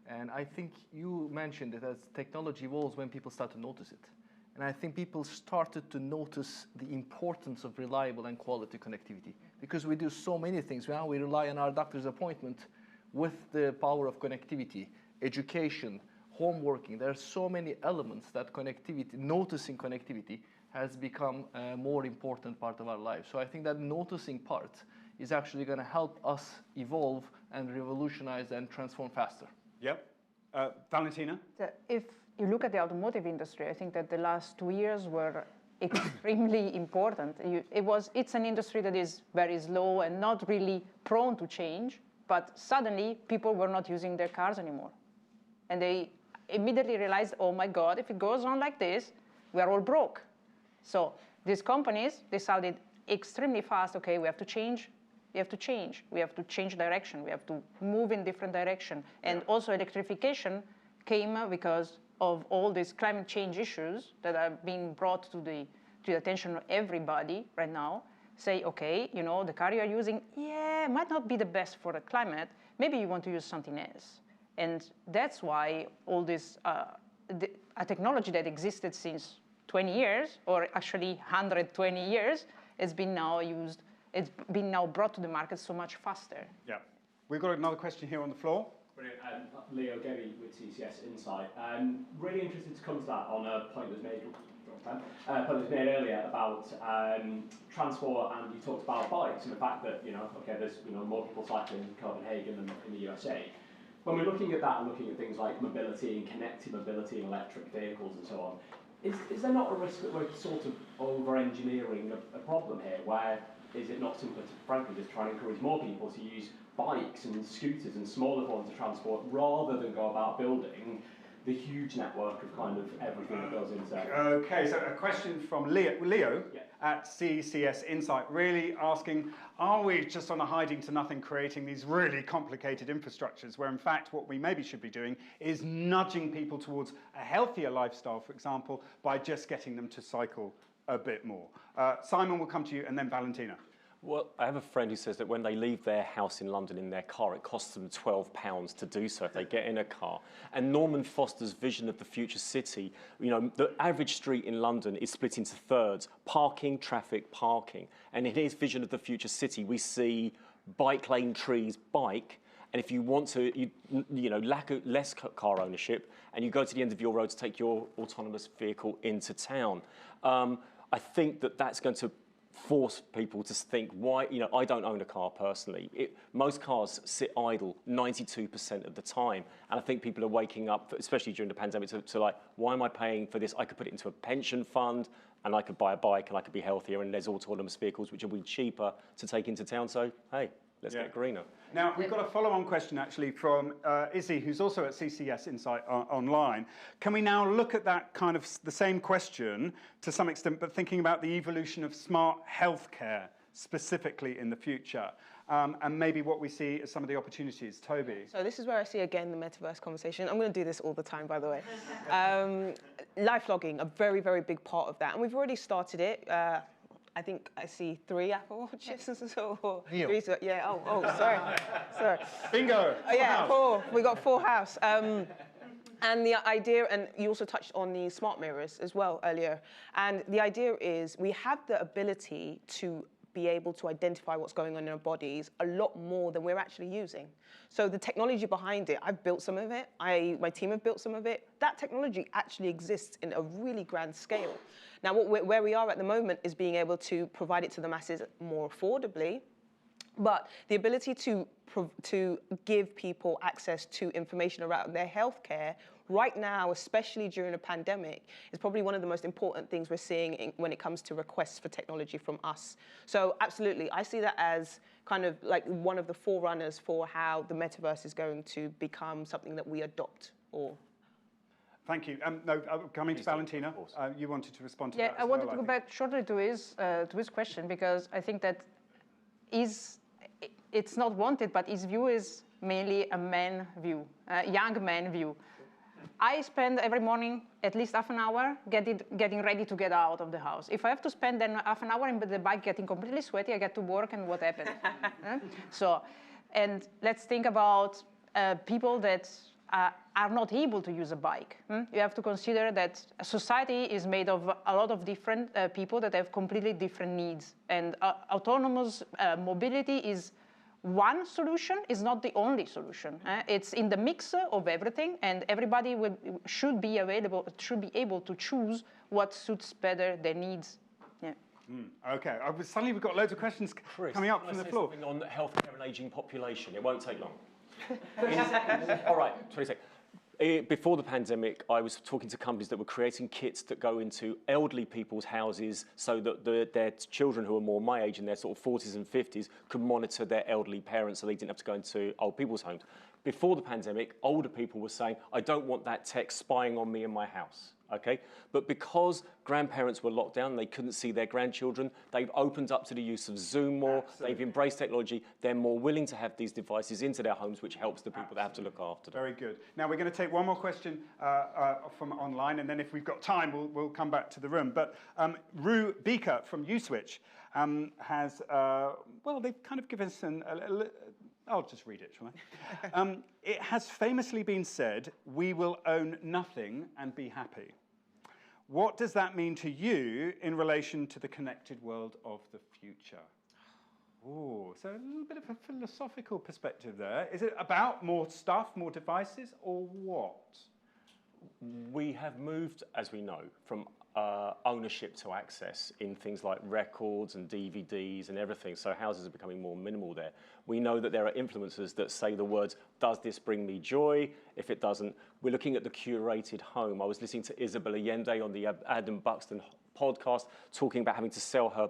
And I think you mentioned it as technology evolves when people start to notice it. And I think people started to notice the importance of reliable and quality connectivity because we do so many things. Now we rely on our doctor's appointment with the power of connectivity, education, homeworking. There are so many elements that noticing connectivity has become a more important part of our lives. So I think that noticing part is actually going to help us evolve and revolutionize and transform faster. Yep. Valentina? If you look at the automotive industry, I think that the last 2 years were extremely important. It's an industry that is very slow and not really prone to change, but suddenly people were not using their cars anymore. And they immediately realized, oh my God, if it goes on like this, we are all broke. So these companies decided extremely fast, okay, we have to change. We have to change. We have to change direction. We have to move in different direction. And also electrification came because of all these climate change issues that are being brought to the attention of everybody right now. Say, okay, the car you're using, might not be the best for the climate. Maybe you want to use something else. And that's why all this, a technology that existed since 20 years, or actually 120 years, has been now used. It's been now brought to the market so much faster. Yeah. We've got another question here on the floor. Brilliant. Leo Gary with CCS Insight. Really interested to come to that on a point that was made earlier about transport, and you talked about bikes and the fact that there's more people cycling in Copenhagen than in the USA. When we're looking at that and looking at things like mobility and connected mobility and electric vehicles and so on, is there not a risk that we're sort of over-engineering a problem here, where is it not simpler to, frankly, just try and encourage more people to use bikes and scooters and smaller forms of transport rather than go about building the huge network of kind of everything that goes into that? Okay, so a question from Leo at CCS Insight, really asking, are we just on a hiding to nothing creating these really complicated infrastructures where in fact what we maybe should be doing is nudging people towards a healthier lifestyle, for example, by just getting them to cycle a bit more? Simon, will come to you, and then Valentina. Well, I have a friend who says that when they leave their house in London in their car, it costs them £12 to do so if they get in a car. And Norman Foster's vision of the future city, the average street in London is split into thirds: parking, traffic, parking. And in his vision of the future city, we see bike lane, trees, bike. And if you want to, less car ownership, and you go to the end of your road to take your autonomous vehicle into town. I think that that's going to force people to think, why, I don't own a car personally. Most cars sit idle 92% of the time. And I think people are waking up, especially during the pandemic, to like, why am I paying for this? I could put it into a pension fund, and I could buy a bike, and I could be healthier, and there's autonomous vehicles which will be cheaper to take into town. So, hey, let's get greener. Now, we've got a follow-on question, actually, from Izzy, who's also at CCS Insight online. Can we now look at that kind of the same question to some extent, but thinking about the evolution of smart healthcare specifically in the future, and maybe what we see as some of the opportunities? Toby? So this is where I see, again, the metaverse conversation. I'm going to do this all the time, by the way. Live logging, a very, very big part of that. And we've already started it. I think I see 3 Apple Watches. So, sorry. Bingo. Yeah, 4. We got 4 house. And the idea, and you also touched on the smart mirrors as well earlier. And the idea is we have the ability to be able to identify what's going on in our bodies a lot more than we're actually using. So the technology behind it, I've built some of it. My team have built some of it. That technology actually exists in a really grand scale. Now, where we are at the moment is being able to provide it to the masses more affordably, but the ability to give people access to information around their healthcare right now, especially during a pandemic, is probably one of the most important things we're seeing when it comes to requests for technology from us. So absolutely, I see that as kind of like one of the forerunners for how the metaverse is going to become something that we adopt or... Thank you. Coming to Valentina, you wanted to respond to that. I wanted to go back shortly to his question, because I think that it's not wanted, but his view is mainly a man view, a young man view. I spend every morning at least half an hour getting ready to get out of the house. If I have to spend then half an hour in the bike getting completely sweaty, I get to work and what happened? So, and let's think about people that are not able to use a bike. You have to consider that society is made of a lot of different people that have completely different needs. And autonomous mobility is one solution, is not the only solution. It's in the mix of everything, and everybody should be able to choose what suits better their needs. Yeah. Okay, suddenly we've got loads of questions coming up from the floor. Something on healthcare and ageing population. It won't take long. All right, 20 seconds. Before the pandemic, I was talking to companies that were creating kits that go into elderly people's houses so that their children who are more my age in their sort of 40s and 50s could monitor their elderly parents so they didn't have to go into old people's homes. Before the pandemic, older people were saying, I don't want that tech spying on me in my house. Okay, but because grandparents were locked down, they couldn't see their grandchildren, they've opened up to the use of Zoom more, they've embraced technology, they're more willing to have these devices into their homes, which helps the people that have to look after them. Very good. Now we're going to take one more question from online, and then if we've got time, we'll come back to the room. But Rue Beaker from Uswitch has, well, they've kind of given us I'll just read it, shall I? It has famously been said, we will own nothing and be happy. What does that mean to you in relation to the connected world of the future? Oh, so a little bit of a philosophical perspective there. Is it about more stuff, more devices, or what? We have moved, as we know, from ownership to access in things like records and DVDs and everything, so houses are becoming more minimal there. We know that there are influencers that say the words, does this bring me joy? If it doesn't, we're looking at the curated home. I was listening to Isabel Allende on the Adam Buxton podcast talking about having to sell her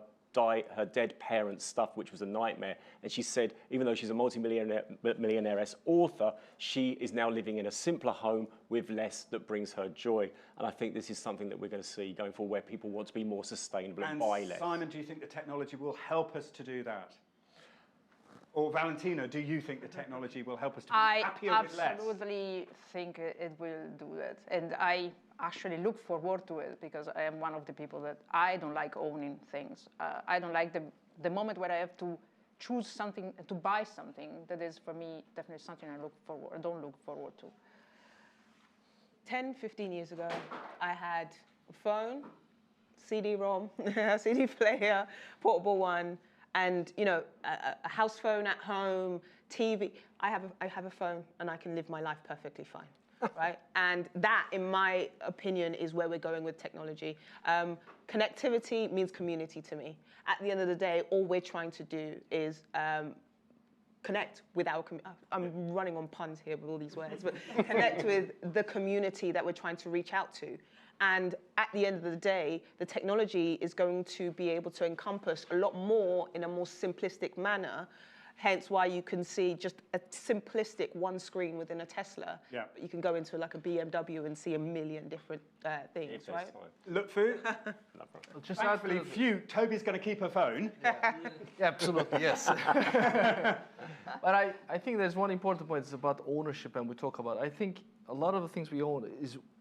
dead parents' stuff, which was a nightmare. And she said, even though she's a multi-millionaire author, she is now living in a simpler home with less that brings her joy. And I think this is something that we're going to see going forward, where people want to be more sustainable and buy less. Simon, do you think the technology will help us to do that? Or Valentina, do you think the technology will help us to be happier with less? I absolutely think it will do that. And I actually look forward to it, because I am one of the people that I don't like owning things. I don't like the moment where I have to choose something, to buy something. That is, for me, definitely something I don't look forward to. 10, 15 years ago, I had a phone, CD-ROM, CD player, portable one, and a house phone at home, TV. I have a phone, and I can live my life perfectly fine. Right? And that, in my opinion, is where we're going with technology. Connectivity means community to me. At the end of the day, all we're trying to do is connect with our community. I'm running on puns here with all these words, but connect with the community that we're trying to reach out to. And at the end of the day, the technology is going to be able to encompass a lot more in a more simplistic manner. Hence why you can see just a simplistic one screen within a Tesla. Yeah. But you can go into like a BMW and see a million different things, right? Look through. Just thankfully, Toby's going to keep her phone. Yeah, absolutely, yes. But I think there's one important point. It's about ownership, and we talk about. I think a lot of the things we own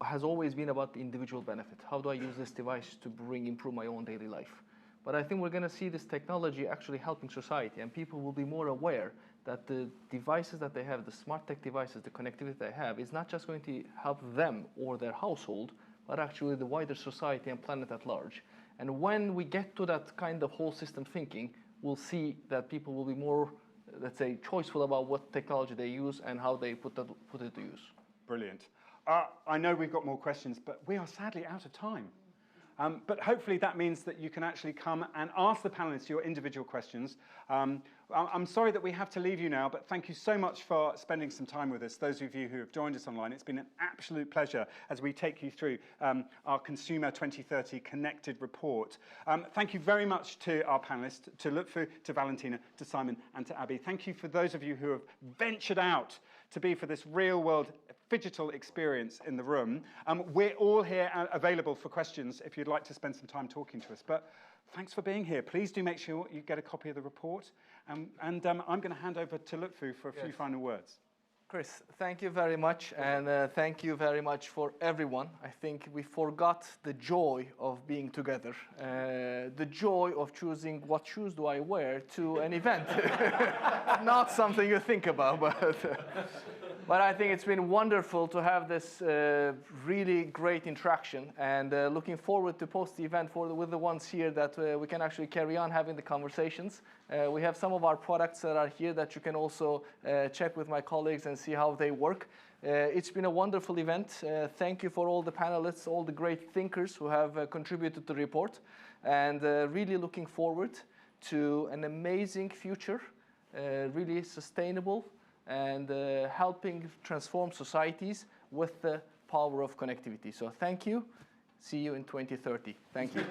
has always been about the individual benefit. How do I use this device to improve my own daily life? But I think we're going to see this technology actually helping society, and people will be more aware that the devices that they have, the smart tech devices, the connectivity they have, is not just going to help them or their household, but actually the wider society and planet at large. And when we get to that kind of whole system thinking, we'll see that people will be more, let's say, choiceful about what technology they use and how they put it to use. Brilliant. I know we've got more questions, but we are sadly out of time. But hopefully that means that you can actually come and ask the panelists your individual questions. I'm sorry that we have to leave you now, but thank you so much for spending some time with us, those of you who have joined us online. It's been an absolute pleasure as we take you through our Consumer 2030 Connected Report. Thank you very much to our panelists, to Lutfu, to Valentina, to Simon, and to Abby. Thank you for those of you who have ventured out to be for this real-world digital experience in the room. We're all here available for questions if you'd like to spend some time talking to us. But thanks for being here. Please do make sure you get a copy of the report. I'm going to hand over to Lutfu for a few final words. Chris, thank you very much, and thank you very much for everyone. I think we forgot the joy of being together, the joy of choosing what shoes do I wear to an event. Not something you think about, but I think it's been wonderful to have this really great interaction, and looking forward to post the event with the ones here that we can actually carry on having the conversations. We have some of our products that are here that you can also check with my colleagues and see how they work. It's been a wonderful event. Thank you for all the panelists, all the great thinkers who have contributed to the report, and really looking forward to an amazing future, really sustainable, and helping transform societies with the power of connectivity. So thank you. See you in 2030. Thank you.